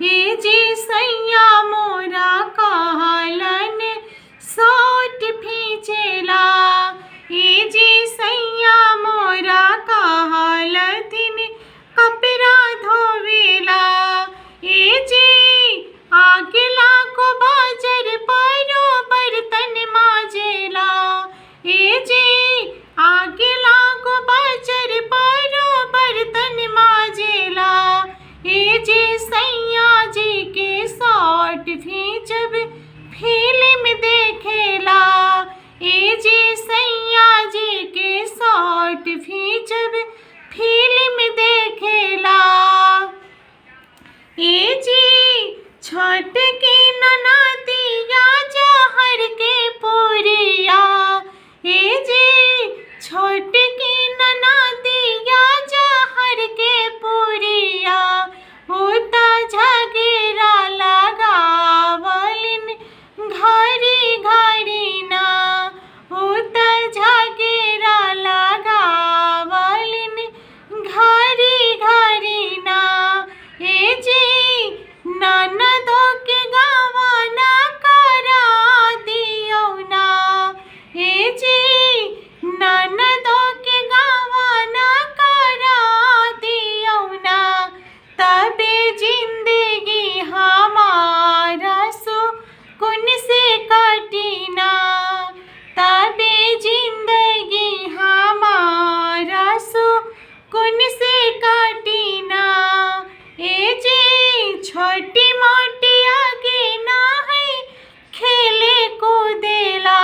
हे जी सैया मोरा कहलन सोट फीचेला। हे जी सैया मोरा कहलथिन कपड़ा धोवेला। हे जी आगेला को बाजर परो बर्तन माजेला। हे जी आगेला को बाजर परो बर्तन माजेला। हे जी सैया जी के शॉर्ट फीचब फिल्म देखेला। हे जी सैया जी के शॉर्ट फीचब फिल्म देखेला। हे जी छठ के ननदिया जहर के पुरिया। हे जी छठ के ननदिया जहर के पुरिया। होता झगड़ा लगावलिन घड़ी घड़ी ना। होता झगड़ा लगावलिन घड़ी घड़ी ना। हे जी ननदो के गवाना करा दियो ना। हे जी ननदो के गवाना करा दियो ना। तबे जिंदगी हमारा सुकून से कटीना। तबे जिंदगी हमारा सुकून से कटीना। हे जी छोटी मोटी आगे ना है खेले कूदेला।